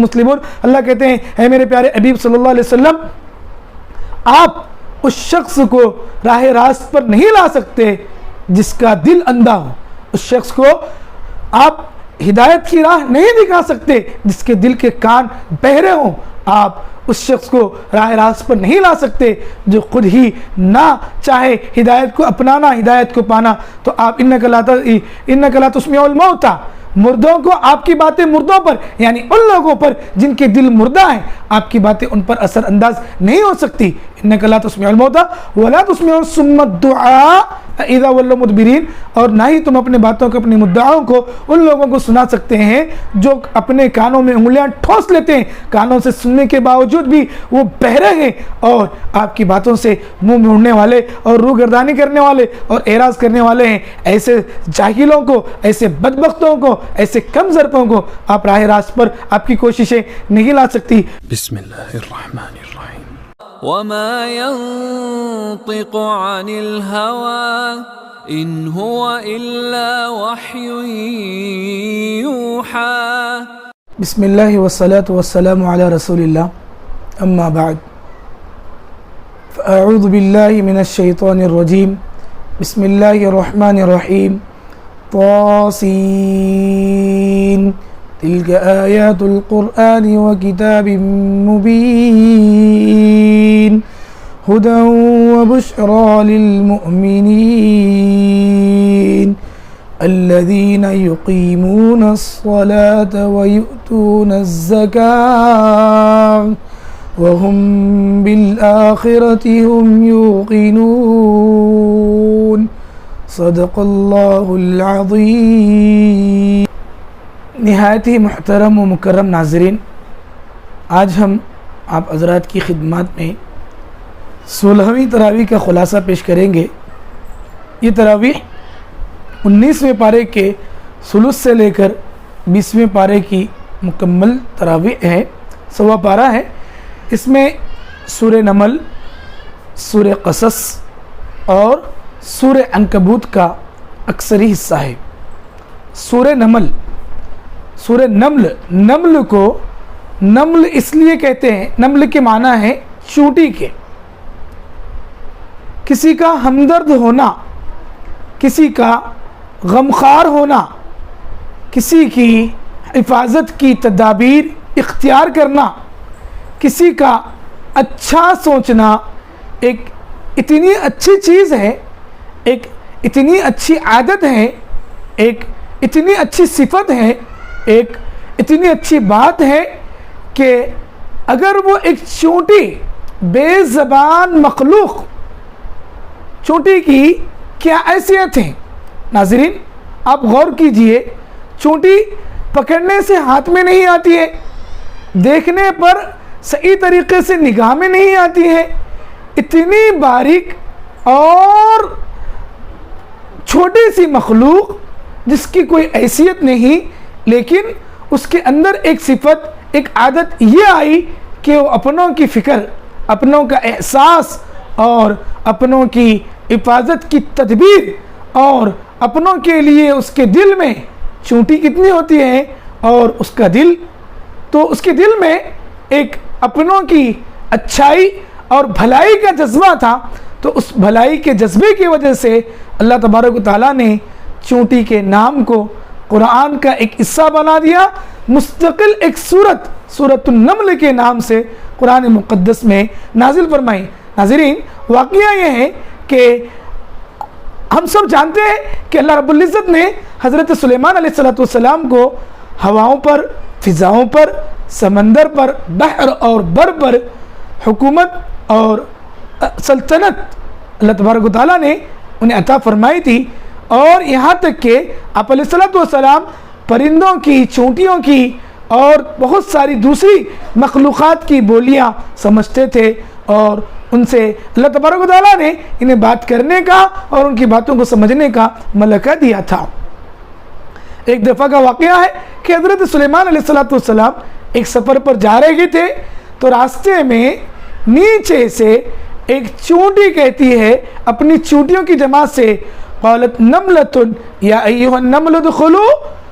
مسلمون، اللہ کہتے ہیں اے میرے پیارے حبیب صلی اللہ علیہ وسلم، آپ اس شخص کو راہ راست پر نہیں لا سکتے جس کا دل اندھا ہو، اس شخص کو آپ ہدایت کی راہ نہیں دکھا سکتے جس کے دل کے کان بہرے ہوں، آپ اس شخص کو راہ راست پر نہیں لا سکتے جو خود ہی نہ چاہے ہدایت کو اپنانا، ہدایت کو پانا۔ تو آپ انک لا تسمع الموتى، مردوں کو آپ کی باتیں مردوں پر، یعنی ان لوگوں پر جن کے دل مردہ ہیں، آپ کی باتیں ان پر اثر انداز نہیں ہو سکتی۔ انک لا تسمع الموتى ولا تسمع الصم الدعاء اذا ولوا مدبرین، اور نہ ہی تم اپنے باتوں کو، اپنے مدعاؤں کو ان لوگوں کو سنا سکتے ہیں جو اپنے کانوں میں انگلیاں ٹھوس لیتے ہیں، کانوں سے سننے کے باوجود بھی وہ بہرے ہیں اور آپ کی باتوں سے منہ موڑنے والے اور روح گردانی کرنے والے اور اعراض کرنے والے ہیں۔ ایسے جاہلوں کو، ایسے بدبختوں کو، ایسے کم ظرفوں کو آپ راہ راست پر آپ کی کوششیں نہیں لا سکتی۔ بسم اللہ الرحمن الرحیم۔ وما ينطق عن الهوى إن هو إلا وحي يوحى۔ بسم اللہ والصلاة والسلام علی رسول اللہ، اما بعد فاعوذ باللہ من الشیطان الرجیم، بسم اللہ الرحمن الرحیم۔ طاسین تلک آیات القرآن وکتاب مبین ہدی وبشری للمؤمنین الذین یقیمون الصلاة ویؤتون الزکاة وهم بالآخرة هم یوقنون۔ صدق اللہ العظیم۔ نہایت ہی محترم و مکرم ناظرین، آج ہم آپ حضرات کی خدمات میں 16ویں تراویح کا خلاصہ پیش کریں گے۔ یہ تراویح 19ویں پارے کے ثلث سے لے کر 20ویں پارے کی مکمل تراویح ہے، سوا پارہ ہے۔ اس میں سورہ نمل، سورہ قصص اور سورہ عنکبوت کا اکثری حصہ ہے۔ سورہ نمل، سورہ نمل، نمل کو نمل اس لیے کہتے ہیں، نمل کے معنی ہے چونٹی کے۔ کسی کا ہمدرد ہونا، کسی کا غمخوار ہونا، کسی کی حفاظت کی تدابیر اختیار کرنا، کسی کا اچھا سوچنا ایک اتنی اچھی چیز ہے، ایک اتنی اچھی عادت ہے، ایک اتنی اچھی صفت ہے، ایک اتنی اچھی بات ہے کہ اگر وہ ایک چونٹی، بے زبان مخلوق، چونٹی کی کیا حیثیت ہے؟ ناظرین آپ غور کیجئے، چونٹی پکڑنے سے ہاتھ میں نہیں آتی ہے، دیکھنے پر صحیح طریقے سے نگاہ میں نہیں آتی ہے، اتنی باریک اور چھوٹی سی مخلوق جس کی کوئی حیثیت نہیں، لیکن اس کے اندر ایک صفت، ایک عادت یہ آئی کہ وہ اپنوں کی فکر، اپنوں کا احساس اور اپنوں کی حفاظت کی تدبیر، اور اپنوں کے لیے اس کے دل میں چونٹی کتنی ہوتی ہے، اور اس کا دل، تو اس کے دل میں ایک اپنوں کی اچھائی اور بھلائی کا جذبہ تھا۔ تو اس بھلائی کے جذبے کی وجہ سے اللہ تبارک و تعالیٰ نے چونٹی کے نام کو قرآن کا ایک حصہ بنا دیا، مستقل ایک سورۃ النمل کے نام سے قرآن مقدس میں نازل فرمائی۔ ناظرین واقعہ یہ ہے کہ ہم سب جانتے ہیں کہ اللہ رب العزت نے حضرت سلیمان علیہ السلام کو ہواؤں پر، فضاؤں پر، سمندر پر، بحر اور بر پر حکومت اور سلطنت اللہ تبارک و تعالیٰ نے انہیں عطا فرمائی تھی، اور یہاں تک کہ آپ علیہ السلام پرندوں کی، چونٹیوں کی اور بہت ساری دوسری مخلوقات کی بولیاں سمجھتے تھے، اور ان سے اللہ تبارک و تعالیٰ نے انہیں بات کرنے کا اور ان کی باتوں کو سمجھنے کا ملکہ دیا تھا۔ ایک دفعہ کا واقعہ ہے کہ حضرت سلیمان علیہ السلام ایک سفر پر جا رہے تھے، تو راستے میں نیچے سے ایک چونٹی کہتی ہے اپنی چونٹیوں کی جماعت سے، قالت نملۃ یا ایھا النمل ادخلوا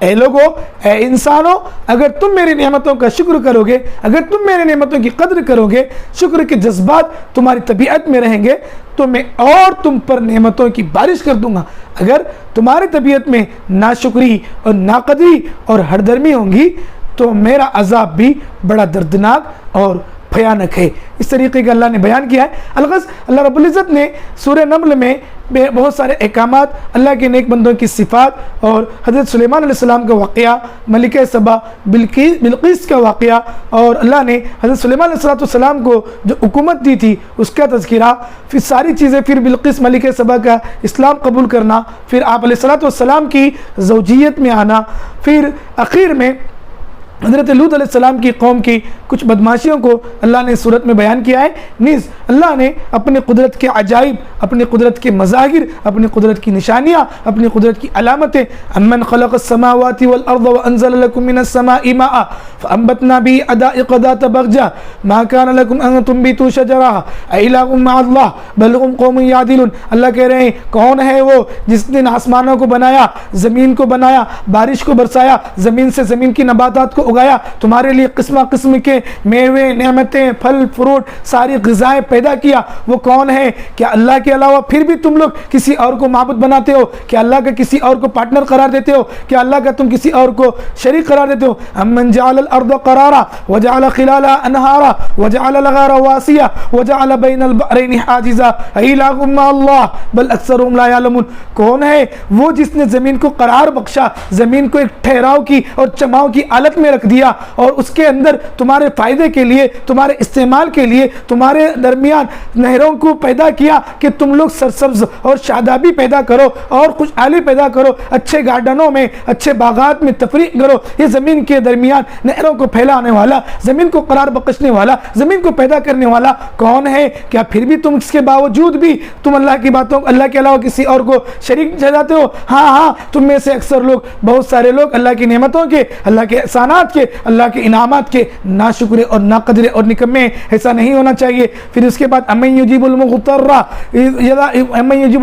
اے لوگو، اے انسانوں، اگر تم میری نعمتوں کا شکر کرو گے، اگر تم میری نعمتوں کی قدر کرو گے، شکر کے جذبات تمہاری طبیعت میں رہیں گے تو میں اور تم پر نعمتوں کی بارش کر دوں گا۔ اگر تمہاری طبیعت میں ناشکری اور ناقدری اور ہردرمی ہوں گی تو میرا عذاب بھی بڑا دردناک اور بھیانک ہے۔ اس طریقے کا اللہ نے بیان کیا ہے۔ الغرض اللہ رب العزت نے سورہ نمل میں بہت سارے احکامات، اللہ کے نیک بندوں کی صفات اور حضرت سلیمان علیہ السلام کا واقعہ، ملکہ سبا بلقیس کا واقعہ، اور اللہ نے حضرت سلیمان علیہ السلام کو جو حکومت دی تھی اس کا تذکرہ، پھر ساری چیزیں، پھر بلقیس ملکہ سبا کا اسلام قبول کرنا، پھر آپ علیہ السلام کی زوجیت میں آنا، پھر اخیر میں حضرت لوط علیہ السلام کی قوم کی کچھ بدماشیوں کو اللہ نے صورت میں بیان کیا ہے۔ نیز اللہ نے اپنی قدرت کے عجائب، اپنی قدرت کے مظاہر، اپنی قدرت کی نشانیاں، اپنی قدرت کی علامتیں، امن خلق السماوات والارض وانزل لكم من السماء ماء فانبتنا به حدائق ذات بهجة ما كان لكم ان تنبتوا شجرها أإله مع الله بل هم قوم يعدلون۔ اللہ کہہ رہے ہیں کون ہے وہ جس نے آسمانوں کو بنایا، زمین کو بنایا، بارش کو برسایا، زمین سے زمین کی نباتات کو اگایا، تمہارے لیے قسم قسم کے میوے، نعمتیں، پھل فروٹ، ساری غذائیں پیدا کیا، وہ کون ہے؟ کیا اللہ کے علاوہ پھر بھی تم لوگ کسی اور کو معبود بناتے ہو؟ کیا اللہ کا کسی اور کو پارٹنر قرار دیتے ہو؟ کیا اللہ کا تم کسی اور کو شریک قرار دیتے ہو؟ امن جعل الارض قرارا وجعل خلالها انہارا وجعل لها رواسیا وجعل بین البحرین حاجزا الہ مع اللہ بل اکثرهم لا یعلمون۔ کون ہے وہ جس نے زمین کو قرار بخشا، زمین کو ایک ٹھہراؤ کی اور چماؤ کی حالت میں رکھ دیا، اور اس کے اندر تمہارے فائدے کے لیے، تمہارے استعمال کے لیے، تمہارے درمیان نہروں کو پیدا کیا کہ تم لوگ سرسبز اور شادابی پیدا کرو اور خوشحالی پیدا کرو، اچھے گارڈنوں میں، اچھے باغات میں تفریح کرو۔ یہ زمین کے درمیان نہروں کو پھیلانے والا، زمین کو قرار بخشنے والا، زمین کو پیدا کرنے والا کون ہے؟ کیا پھر بھی تم اس کے باوجود بھی تم اللہ کی باتوں، اللہ کے علاوہ کسی اور کو شریک ٹھہراتے ہو؟ ہاں تم میں سے اکثر لوگ، بہت سارے لوگ اللہ کی نعمتوں کے، اللہ کے احسانات کے، اللہ کے انعامات کے ناشکرے اور ناقدرے اور نکمے۔ ایسا نہیں ہونا چاہیے۔ پھر اس کے بعد امن یجیب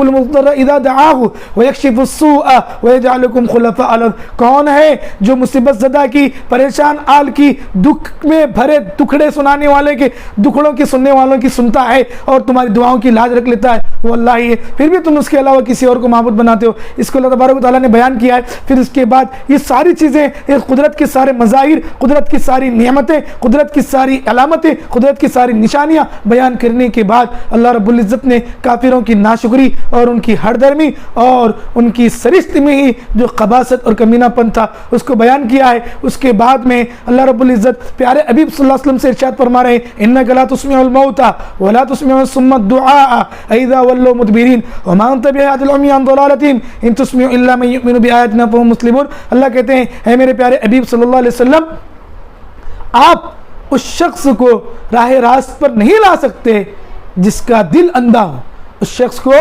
المضطر اذا دعاہ ویکشف السوء ویجعلکم خلفاء الارض۔ کون ہے جو مصیبت زدہ کی، پریشان آل کی، دکھ میں بھرے دکھڑے سنانے والے کے دکھڑوں کی سننے والوں کی سنتا ہے اور تمہاری دعاؤں کی لاج رکھ لیتا ہے؟ وہ اللہ ہی ہے۔ پھر بھی تم اس کے علاوہ کسی اور کو معبود بناتے ہو۔ اس کو اللہ تبارک و تعالیٰ نے بیان کیا ہے۔ پھر اس کے بعد یہ ساری چیزیں، یہ قدرت کے سارے مظاہر، قدرت کی ساری نعمتیں، قدرت کی ساری علامتیں، قدرت کی ساری نشانیاں بیان کرنے کے بعد اللہ رب العزت نے کافروں کی ناشکری اور ان کی ہردرمی اور ان کی سرشت میں ہی جو خباثت اور کمینہ پن تھا اس کو بیان کیا ہے۔ اس کے بعد میں اللہ رب العزت پیارے حبیب صلی اللہ علیہ وسلم سے ارشاد فرما رہے ہیں انک لا تسمع الموتى ولا تسمع الصم الدعاء اذا ولوا مدبرین وما انت بهاد العمي عن ضلالتهم ان تسمع الا من يؤمن بآياتنا فهم مسلمون۔ اللہ کہتے ہیں اے میرے پیارے حبیب صلی اللہ علیہ وسلم، آپ اس شخص کو راہ راست پر نہیں لا سکتے جس کا دل اندھا ہو، اس شخص کو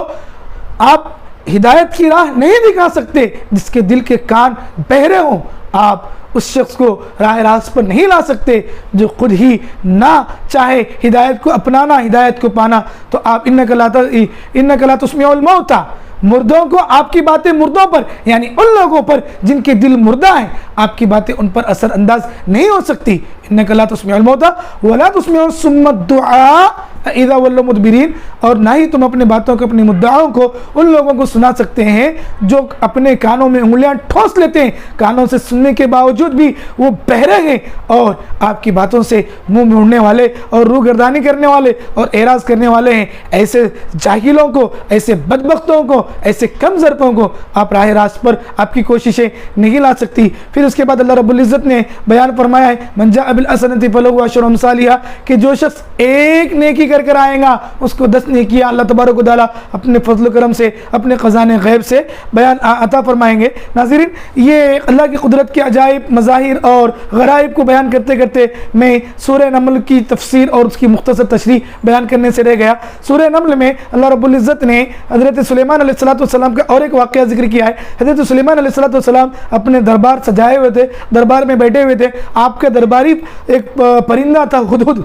آپ ہدایت کی راہ نہیں دکھا سکتے جس کے دل کے کان بہرے ہوں، آپ اس شخص کو راہ راست پر نہیں لا سکتے جو خود ہی نہ چاہے ہدایت کو اپنانا، ہدایت کو پانا۔ تو آپ انک لا تسمع الموتى، مردوں کو، آپ کی باتیں مردوں پر، یعنی ان لوگوں پر جن کے دل مردہ ہیں، آپ کی باتیں ان پر اثر انداز نہیں ہو سکتی۔ انک لا تسمع الموتى ولا تسمع الصم الدعاء اذا ولوا مدبرین، اور نہ ہی تم اپنے باتوں کو، اپنی مدعاؤں کو ان لوگوں کو سنا سکتے ہیں جو اپنے کانوں میں انگلیاں ٹھوس لیتے ہیں، کانوں سے سننے کے باوجود بھی وہ بہرے ہیں اور آپ کی باتوں سے منہ موڑنے والے اور روگردانی کرنے والے اور اعراض کرنے والے ہیں۔ ایسے جاہلوں کو، ایسے بدبختوں کو، ایسے کم ظرفوں کو آپ راہ راست پر آپ کی کوششیں نہیں لا سکتی۔ پھر اس کے بعد اللہ رب العزت نے بیان فرمایا ہے من جاء بالحسنۃ فلہ عشر امثالها، کہ جو شخص ایک نیکی کر آئے گا اس کو 10 نیکیاں اللہ تبارک و تعالیٰ اپنے فضل و کرم سے، اپنے خزانے غیب سے بیان عطا فرمائیں گے۔ ناظرین، یہ اللہ کی قدرت کے عجائب، مظاہر اور غرائب کو بیان کرتے کرتے میں سورہ نمل کی تفسیر اور اس کی مختصر تشریح بیان کرنے سے رہ گیا۔ سورہ نمل میں اللہ رب العزت نے حضرت سلیمان علیہ السلام کا اور ایک واقعہ ذکر کیا ہے۔ حضرت سلیمان علیہ السلام اپنے دربار سجائے ہوئے تھے، دربار میں بیٹھے ہوئے تھے۔ آپ کا درباری ایک پرندہ تھا، ہدہد،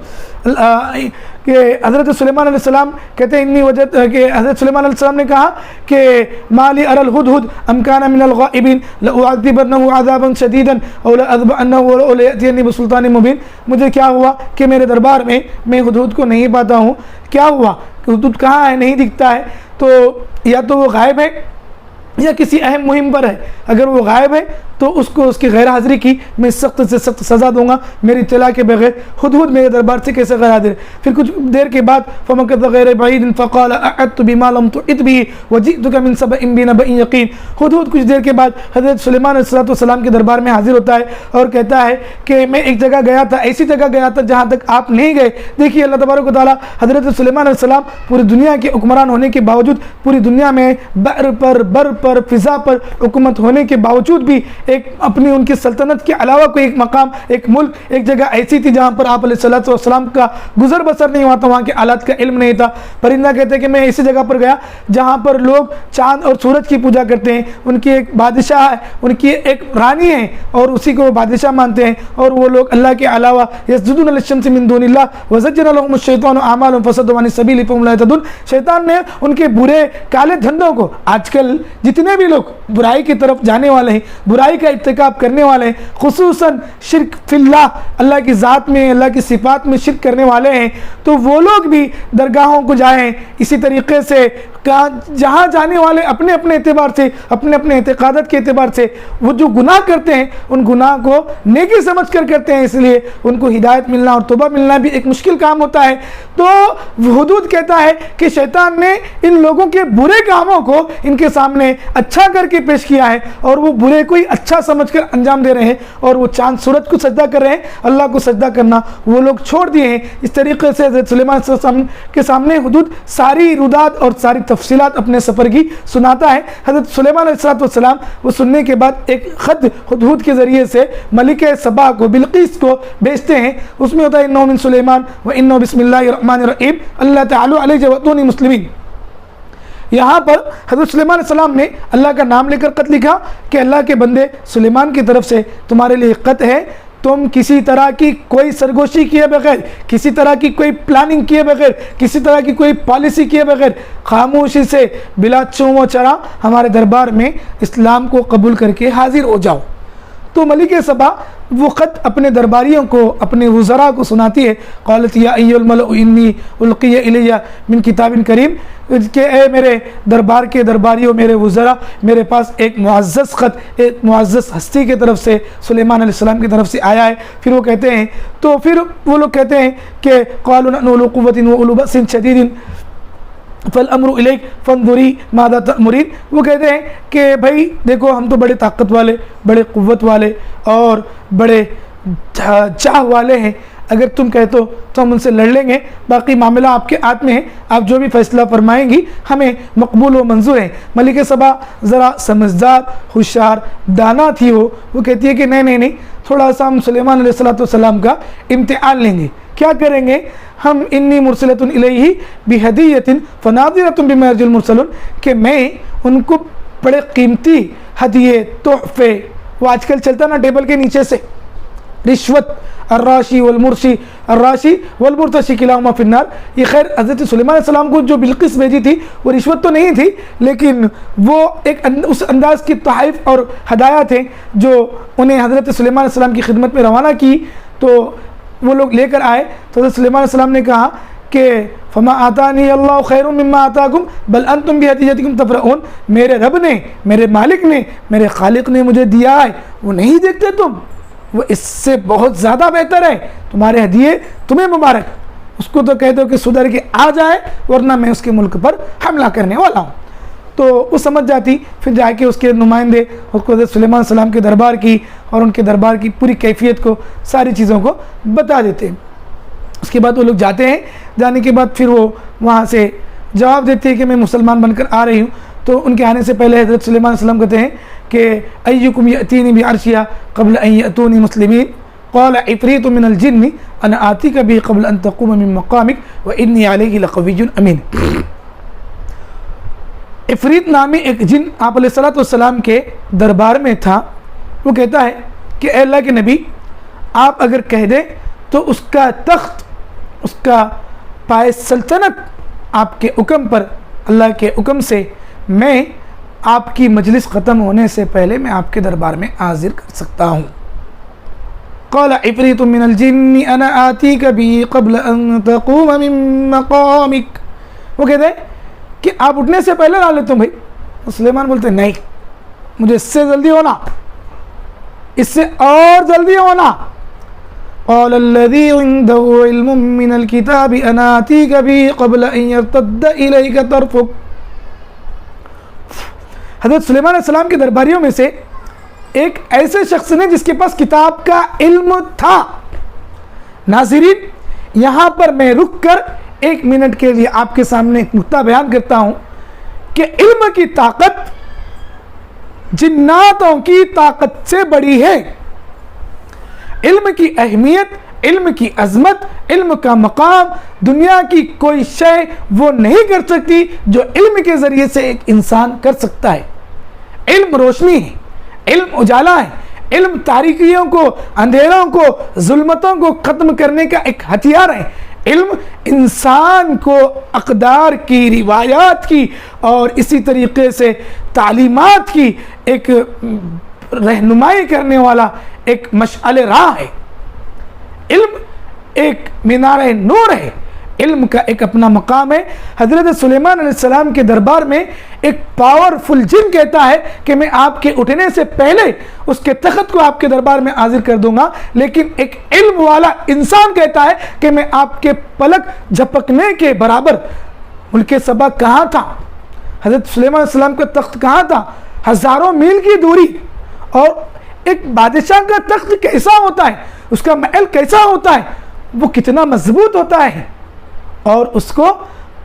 کہ حضرت سلیمان علیہ السلام کہتے ہیں انی وجد کہ حضرت سلیمان علیہ السلام نے کہا کہ مالی ارى الہدہد ام کان من الغائبین لأعذبنہ عذابا شدیدا او لأذبحنہ او ليأتینی بسلطان مبین. مجھے کیا ہوا کہ میرے دربار میں میں ہدہد کو نہیں پاتا ہوں. کیا ہوا کہ ہدہد کہاں ہے, نہیں دکھتا ہے, تو یا تو وہ غائب ہے یا کسی اہم مہم پر ہے. اگر وہ غائب ہے تو اس کو اس کی غیر حاضری کی میں سخت سے سخت سزا دوں گا میری اطلاع کے بغیر. ہدہد میرے دربار سے کیسے غیر حاضر؟ پھر کچھ دیر کے بعد فمکث غیر بعید فقال اعدت بما لم تحط به وجئتك من سبأ بنبأ یقین. ہدہد کچھ دیر کے بعد حضرت سلیمان علیہ السلام کے دربار میں حاضر ہوتا ہے اور کہتا ہے کہ میں ایک جگہ گیا تھا, ایسی جگہ گیا تھا جہاں تک آپ نہیں گئے. دیکھیے اللہ تبارک و تعالیٰ حضرت سلیمان علیہ السلام پوری دنیا کے حکمران ہونے کے باوجود, پوری دنیا میں بر پر فضا پر حکومت ہونے کے باوجود بھی ایک اپنی ان کی سلطنت کے علاوہ کوئی ایک مقام, ایک ملک, ایک جگہ ایسی تھی جہاں پر آپ علیہ السلام کا گزر بسر نہیں ہوا تھا, وہاں کے آلات کا علم نہیں تھا. پرندہ کہتے ہیں کہ میں ایسی جگہ پر گیا جہاں پر لوگ چاند اور سورج کی پوجا کرتے ہیں, ان کی ایک بادشاہ ہے, ان کی ایک رانی ہے اور اسی کو وہ بادشاہ مانتے ہیں, اور وہ لوگ اللہ کے علاوہ یسجدون للشمس من دون اللہ وزجر لهم الشیطان اعمالهم فصدوا عن السبیل فهم لا يهتدون. شیطان نے ان کے برے کالے دھندوں کو, آج کل جتنے بھی لوگ برائی کی طرف جانے والے ہیں, برائی کا ارتکاب کرنے والے ہیں, خصوصاً شرک فی اللہ, اللہ کی ذات میں اللہ کی صفات میں شرک کرنے والے ہیں, تو وہ لوگ بھی درگاہوں کو جائیں اسی طریقے سے جہاں جانے والے اپنے اپنے اعتبار سے, اپنے اپنے اعتقادات کے اعتبار سے وہ جو گناہ کرتے ہیں ان گناہ کو نیکی سمجھ کر کرتے ہیں, اس لیے ان کو ہدایت ملنا اور توبہ ملنا بھی ایک مشکل کام ہوتا ہے. تو حدود کہتا ہے کہ شیطان نے ان لوگوں کے برے کاموں کو ان کے سامنے اچھا کر کے پیش کیا ہے, اور وہ برے کو ہی اچھا سمجھ کر انجام دے رہے ہیں, اور وہ چاند سورج کو سجدہ کر رہے ہیں, اللہ کو سجدہ کرنا وہ لوگ چھوڑ دیے ہیں. اس طریقے سے حضرت سلیمان علیہ السلام کے سامنے حدود ساری رودات اور ساری تفصیلات اپنے سفر کی سناتا ہے. حضرت سلیمان علیہ السلام وہ سننے کے بعد ایک خط ہدہد کے ذریعے سے ملکہ سبا کو, بلقیس کو بھیجتے ہیں. اس میں ہوتا ہے انہ من سلیمان و انہ بسم اللہ الرحمن الرحیم اللہ تعالی علیہ واتونی مسلمین. یہاں پر حضرت سلیمان علیہ السلام نے اللہ کا نام لے کر خط لکھا کہ اللہ کے بندے سلیمان کی طرف سے تمہارے لیے خط ہے, تم کسی طرح کی کوئی سرگوشی کیے بغیر, کسی طرح کی کوئی پلاننگ کیے بغیر, کسی طرح کی کوئی پالیسی کیے بغیر خاموشی سے بلا چوں و چرا ہمارے دربار میں اسلام کو قبول کر کے حاضر ہو جاؤ. تو ملک سبا وہ خط اپنے درباریوں کو, اپنے وزراء کو سناتی ہے. قالت یا ایھا الملأ انی القی الی من کتاب کریم, کہ اے میرے دربار کے درباریوں, میرے وزراء, میرے پاس ایک معزز خط ایک معزز ہستی کی طرف سے سلیمان علیہ السلام کی طرف سے آیا ہے. پھر وہ کہتے ہیں, تو پھر وہ لوگ کہتے ہیں کہ قالوا نحن اولو قوۃ واولو بأس شدید فالامر الیک فانظری ماذا تأمرین. وہ کہتے ہیں کہ بھائی دیکھو ہم تو بڑے طاقت والے, بڑے قوت والے اور بڑے چاہ والے ہیں, اگر تم کہتے ہو تو ہم ان سے لڑ لیں گے, باقی معاملہ آپ کے ہاتھ میں ہے, آپ جو بھی فیصلہ فرمائیں گی ہمیں مقبول و منظور ہے. ملکہ سبا ذرا سمجھدار, ہوشیار, دانا تھی. وہ کہتی ہے کہ نہیں, تھوڑا سا ہم سلیمان علیہ السلام کا امتحان لیں گے. کیا کریں گے ہم؟ انی مرسلۃ الیہ بہدیۃ فناظرۃ بما یرجی المرسلون, کہ میں ان کو بڑے قیمتی ہدیے, تحفے, وہ آج کل چلتا نا ٹیبل کے نیچے سے رشوت, الراشی والمرتشی کلاہما فی النار. یہ خیر حضرت سلیمان علیہ السلام کو جو بلقیس بھیجی تھی وہ رشوت تو نہیں تھی, لیکن وہ ایک اس انداز کی تحائف اور ہدایات ہیں جو انہیں حضرت سلیمان علیہ السلام کی خدمت میں روانہ کی. تو وہ لوگ لے کر آئے تو حضرت سلیمان علیہ السلام نے کہا کہ فما آتانی اللہ خیر مما آتاکم بل انتم بہدیتکم تفرحون. میرے رب نے, میرے مالک نے, میرے خالق نے مجھے دیا ہے, وہ نہیں دیکھتے تم, وہ اس سے بہت زیادہ بہتر ہے, تمہارے ہدیے تمہیں مبارک. اس کو تو کہہ دو کہ سدھر کے آ جائے ورنہ میں اس کے ملک پر حملہ کرنے والا ہوں. تو وہ سمجھ جاتی. پھر جا کے اس کے نمائندے اس کو حضرت سلیمان علیہ السلام کے دربار کی اور ان کے دربار کی پوری کیفیت کو, ساری چیزوں کو بتا دیتے ہیں. اس کے بعد وہ لوگ جاتے ہیں. جانے کے بعد پھر وہ وہاں سے جواب دیتے ہیں کہ میں مسلمان بن کر آ رہی ہوں. تو ان کے آنے سے پہلے حضرت سلیمان علیہ السلام کہتے ہیں کہ ایکم یأتینی بعرشہا قبل ان یأتونی مسلمین قال عفریت من الجن انا آتیک به قبل ان تقوم من مقامک وانی علیہ لقوی امین. عفریت نامی ایک جن آپ علیہ السلام کے دربار میں تھا. وہ کہتا ہے کہ اے اللہ کے نبی, آپ اگر کہہ دیں تو اس کا تخت, اس کا پائے سلطنت آپ کے حکم پر، اللہ کے حکم سے میں آپ کی مجلس ختم ہونے سے پہلے میں آپ کے دربار میں حاضر کر سکتا ہوں۔ قال عفریت من الجن انا آتیک به قبل ان تقوم من مقامک، وہ کہتے ہیں کہ آپ اٹھنے سے پہلے لا لیتا ہوں بھائی۔ سلیمان بولتے ہیں نہیں، مجھے اس سے جلدی ہونا، اس سے اور جلدی ہونا۔ قال الذي عنده علم من الكتاب انا آتيك به قبل ان يرتد اليك طرفك۔ حضرت سلیمان علیہ السلام کے درباریوں میں سے ایک ایسے شخص نے جس کے پاس کتاب کا علم تھا۔ ناظرین، یہاں پر میں رک کر 1 منٹ کے لیے آپ کے سامنے ایک نقطہ بیان کرتا ہوں کہ علم کی طاقت جناتوں کی طاقت سے بڑی ہے۔ علم کی اہمیت، علم کی عظمت، علم کا مقام دنیا کی کوئی شے وہ نہیں کر سکتی جو علم کے ذریعے سے ایک انسان کر سکتا ہے۔ علم روشنی ہے، علم اجالا ہے، علم تاریکیوں کو، اندھیروں کو، ظلمتوں کو ختم کرنے کا ایک ہتھیار ہے۔ علم انسان کو اقدار کی، روایات کی اور اسی طریقے سے تعلیمات کی ایک رہنمائی کرنے والا ایک مشعل راہ ہے۔ علم ایک مینار نور ہے، علم کا ایک اپنا مقام ہے۔ حضرت سلیمان علیہ السلام کے دربار میں ایک پاورفل جن کہتا ہے کہ میں آپ کے اٹھنے سے پہلے اس کے تخت کو آپ کے دربار میں حاضر کر دوں گا، لیکن ایک علم والا انسان کہتا ہے کہ میں آپ کے پلک جھپکنے کے برابر۔ ملک سبا کہاں تھا؟ حضرت سلیمان علیہ السلام کا تخت کہاں تھا؟ ہزاروں میل کی دوری۔ اور ایک بادشاہ کا تخت کیسا ہوتا ہے، اس کا محل کیسا ہوتا ہے، وہ کتنا مضبوط ہوتا ہے، اور اس کو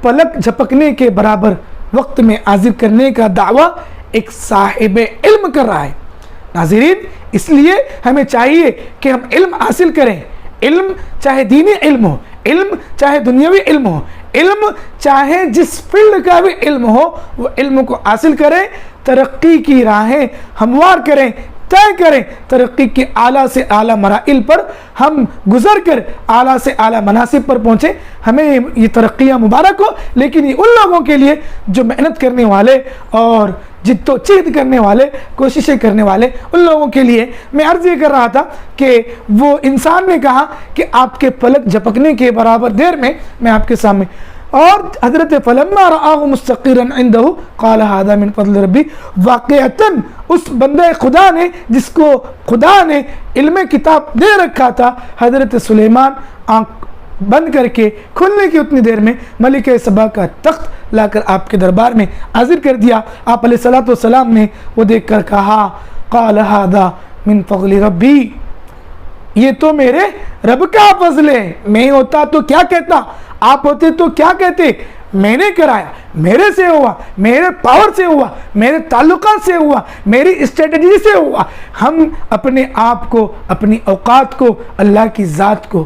پلک جھپکنے کے برابر وقت میں حاضر کرنے کا دعویٰ ایک صاحب علم کر رہا ہے۔ ناظرین، اس لیے ہمیں چاہیے کہ ہم علم حاصل کریں۔ علم چاہے دینی علم ہو، علم چاہے دنیاوی علم ہو، علم چاہے جس فیلڈ کا بھی علم ہو، وہ علم کو حاصل کریں، ترقی کی راہیں ہموار کریں، طے کریں، ترقی کے اعلیٰ سے اعلیٰ مراحل پر ہم گزر کر اعلیٰ سے اعلیٰ مناصب پر پہنچیں۔ ہمیں یہ ترقیاں مبارک ہو، لیکن یہ ان لوگوں کے لیے جو محنت کرنے والے اور جد و جہد کرنے والے، کوششیں کرنے والے، ان لوگوں کے لیے۔ میں عرض یہ کر رہا تھا کہ وہ انسان نے کہا کہ آپ کے پلک جھپکنے کے برابر دیر میں آپ کے سامنے، اور حضرت فلما رآہ مستقرا عنده قال هذا من فضل ربی، واقعتاً اس بندے خدا نے جس کو خدا نے علم کتاب دے رکھا تھا، حضرت سلیمان آنکھ بند کر کے کھلنے کی اتنی دیر میں ملکہ سبا کا تخت لا کر آپ کے دربار میں حاضر کر دیا۔ آپ علیہ الصلوۃ والسلام نے وہ دیکھ کر کہا قال هذا من فضل ربی، یہ تو میرے رب کا فضل ہے، میں ہوتا تو کیا کہتا، آپ ہوتے تو کیا کہتے، میں نے کرایا، میرے سے ہوا، میرے پاور سے ہوا، میرے تعلقات سے ہوا، میری اسٹریٹجی سے ہوا۔ ہم اپنے آپ کو، اپنی اوقات کو، اللہ کی ذات کو،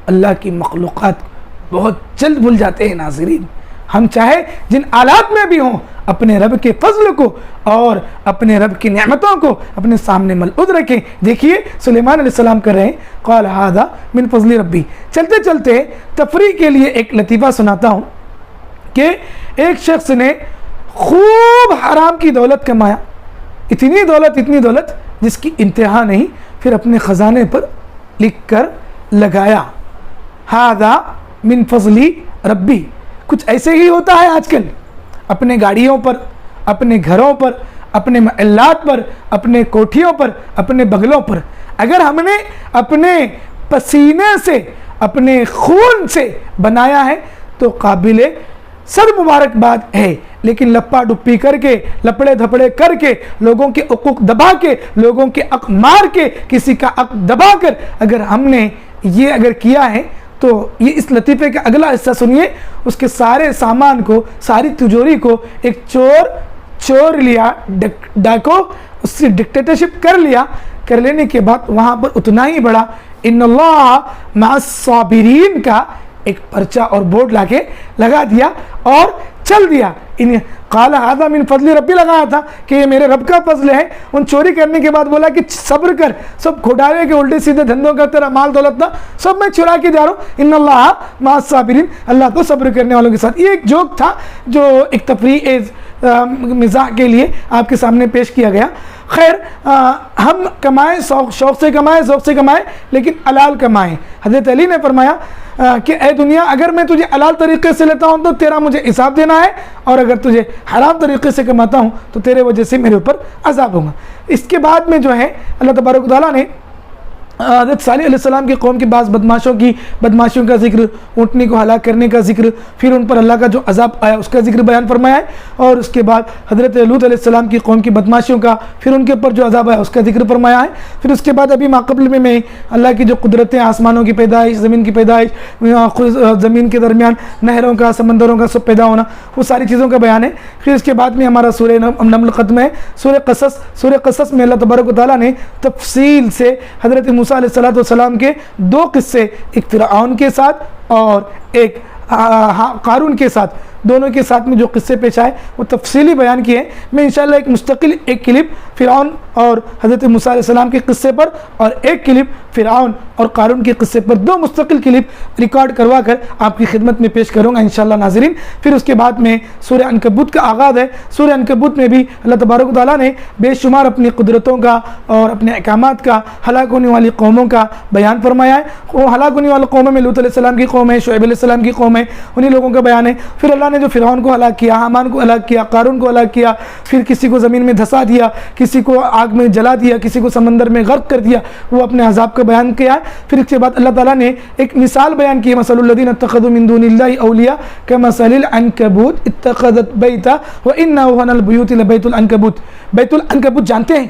اللہ کی مخلوقات کو بہت جلد بھول جاتے ہیں۔ ناظرین، ہم چاہے جن حالات میں بھی ہوں اپنے رب کے فضل کو اور اپنے رب کی نعمتوں کو اپنے سامنے ملعود رکھیں۔ دیکھیے سلیمان علیہ السلام کر رہے ہیں قال هذا من فضل ربی۔ چلتے چلتے تفریح کے لیے ایک لطیفہ سناتا ہوں کہ ایک شخص نے خوب حرام کی دولت کمایا، اتنی دولت جس کی انتہا نہیں، پھر اپنے خزانے پر لکھ کر لگایا هذا من فضل ربی۔ کچھ ایسے ہی ہوتا ہے آج کل، اپنے گاڑیوں پر، اپنے گھروں پر، اپنے محلات پر، اپنے کوٹھیوں پر، اپنے بغلوں پر، اگر ہم نے اپنے پسینے سے، اپنے خون سے بنایا ہے تو قابل سر مبارکباد ہے، لیکن لپا ڈپی کر کے، لپڑے دھپڑے کر کے، لوگوں کے حقوق دبا کے، لوگوں کے حق مار کے، کسی کا حق دبا کر اگر ہم نے یہ اگر کیا ہے تو یہ اس لطیفے کا اگلا حصہ سنیے۔ اس کے سارے سامان کو، ساری تجوری کو ایک چور لیا، ڈاکو، اس سے ڈکٹیٹرشپ کر لیا، کر لینے کے بعد وہاں پر اتنا ہی بڑا ان اللہ مع الصابرین کا ایک پرچہ اور بورڈ لا کے لگا دیا اور چل دیا۔ قال هذا من فضل ربی لگایا تھا کہ یہ میرے رب کا فضل ہے. ان چوری کرنے کے بعد بولا کہ صبر کر, سب گھوٹالے کے الٹے سیدھے دھندوں کا تیرا مال دولت تھا سب میں چرا کے جا رہا ہوں, ان اللہ مع الصابرین, اللہ تو صبر کرنے والوں کے ساتھ. یہ ایک جوک تھا جو ایک تفریح مزاح کے لیے آپ کے سامنے پیش کیا گیا. خیر, ہم کمائیں, شوق سے کمائیں, ذوق سے کمائیں, لیکن حلال کمائیں. حضرت علی نے فرمایا کہ اے دنیا, اگر میں تجھے حلال طریقے سے لیتا ہوں تو تیرا مجھے حساب دینا ہے, اور اگر تجھے حرام طریقے سے کماتا ہوں تو تیرے وجہ سے میرے اوپر عذاب ہوگا. اس کے بعد میں جو ہے اللہ تبارک و تعالیٰ نے حضرت صالح علیہ السلام کی قوم کے بعض بدماشیوں کا ذکر, اونٹنی کو ہلاک کرنے کا ذکر, پھر ان پر اللہ کا جو عذاب آیا اس کا ذکر بیان فرمایا ہے, اور اس کے بعد حضرت لوط علیہ السلام کی قوم کی بدماشیوں کا, پھر ان کے اوپر جو عذاب آیا اس کا ذکر فرمایا ہے. پھر اس کے بعد ابھی ماقبل میں اللہ کی جو قدرتیں, آسمانوں کی پیدائش, زمین کی پیدائش, زمین کے درمیان نہروں کا, سمندروں کا سب پیدا ہونا, وہ ساری چیزوں کا بیان ہے. پھر اس کے بعد میں ہمارا سورہ نمل ختم ہے. سورہ قصص میں اللہ تبارک و تعالیٰ نے تفصیل سے حضرت موسیٰ علیہ السلام کے دو قصے, ایک فرعون کے ساتھ اور ایک قارون کے ساتھ, دونوں کے ساتھ میں جو قصے پیش آئے وہ تفصیلی بیان کیے. میں انشاءاللہ ایک مستقل ایک کلپ فرعون اور حضرت موسیٰ علیہ السلام کے قصے پر, اور ایک کلپ فرعون اور قارون کے قصے پر, دو مستقل کلپ ریکارڈ کروا کر آپ کی خدمت میں پیش کروں گا انشاءاللہ ناظرین. پھر اس کے بعد میں سورہ عنکبوت کا آغاز ہے. سورہ عنکبوت میں بھی اللہ تبارک و تعالیٰ نے بے شمار اپنی قدرتوں کا اور اپنے احکامات کا ہلاک ہونے والی قوموں کا بیان فرمایا ہے. وہ ہلاک ہونے والی قوموں میں لوط علیہ السلام کی قوم ہے, شعیب علیہ السلام کی قوم ہے, انہی لوگوں کا بیان ہے. پھر اللہ نے جو فرعون کو ہلاک کیا, حامان کو ہلاک کیا, قارون کو ہلاک کیا, پھر کسی کو زمین میں دھسا دیا, کسی کو آگ میں جلا دیا, کسی کو سمندر میں غرق کر دیا, وہ اپنے عذاب کا بیان کیا ہے. پھر اس کے بعد اللہ تعالیٰ نے ایک مثال بیان کی, مثل الذین اتخذوا من دون اللہ اولیاء کمثل العنکبوت اتخذت بیتا وان اوہن البیوت لبیت العنکبوت. بیت العنکبوت جانتے ہیں؟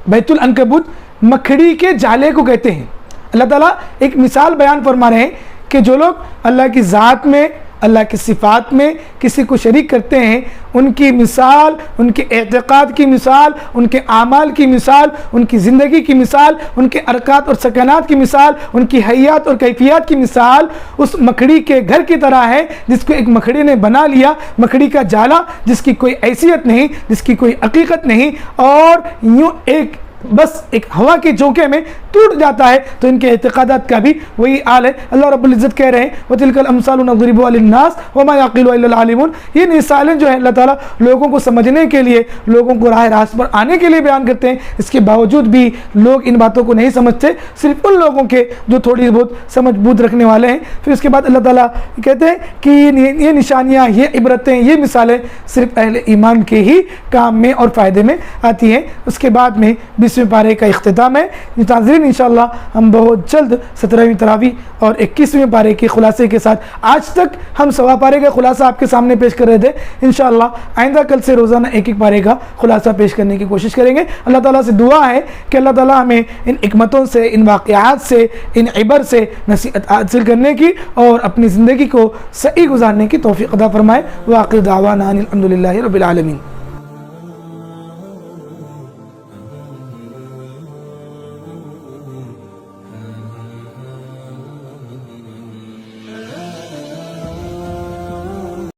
بیت العنکبوت مکھڑی کے جالے کو کہتے ہیں. اللہ تعالیٰ ایک مثال بیان فرما رہے ہیں کہ جو لوگ اللہ کی ذات میں, اللہ کی صفات میں کسی کو شریک کرتے ہیں, ان کی مثال, ان کے اعتقاد کی مثال, ان کے اعمال کی مثال, ان کی زندگی کی مثال, ان کے حرکات اور سکنات کی مثال, ان کی حیات اور کیفیات کی مثال اس مکھڑی کے گھر کی طرح ہے جس کو ایک مکھڑی نے بنا لیا, مکھڑی کا جالا جس کی کوئی حیثیت نہیں, جس کی کوئی حقیقت نہیں, اور یوں ایک بس ایک ہوا کے جھونکے میں ٹوٹ جاتا ہے. تو ان کے اعتقادات کا بھی وہی حال ہے. اللہ رب العزت کہہ رہے ہیں وَتِلْكَ الْأَمْثَالُ نَضْرِبُهَا لِلنَّاسِ وَمَا يَعْقِلُهَا إِلَّا الْعَالِمُونَ. یہ مثالیں جو ہے اللہ تعالیٰ لوگوں کو سمجھنے کے لیے, لوگوں کو راہ راست پر آنے کے لیے بیان کرتے ہیں. اس کے باوجود بھی لوگ ان باتوں کو نہیں سمجھتے, صرف ان لوگوں کے جو تھوڑی بہت سمجھ بوجھ رکھنے والے ہیں. پھر اس کے بعد اللہ تعالیٰ کہتے ہیں کہ یہ نشانیاں, یہ عبرتیں, یہ مثالیں صرف اہل ایمان کے ہی کام میں اور فائدے میں آتی ہیں. اس کے بعد میں 20ویں پارے کا اختتام ہے. ناظرین انشاءاللہ ہم بہت جلد 17ویں تراویح اور 21ویں پارے کے خلاصے کے ساتھ, آج تک ہم 1.25 پارے کا خلاصہ آپ کے سامنے پیش کر رہے تھے, انشاءاللہ آئندہ کل سے روزانہ 1 پارے کا خلاصہ پیش کرنے کی کوشش کریں گے. اللہ تعالیٰ سے دعا ہے کہ اللہ تعالیٰ ہمیں ان حکمتوں سے, ان واقعات سے, ان عبر سے نصیحت حاصل کرنے کی اور اپنی زندگی کو صحیح گزارنے کی توفیق عطا فرمائے. وآخر دعوانا الحمدللہ رب العالمین.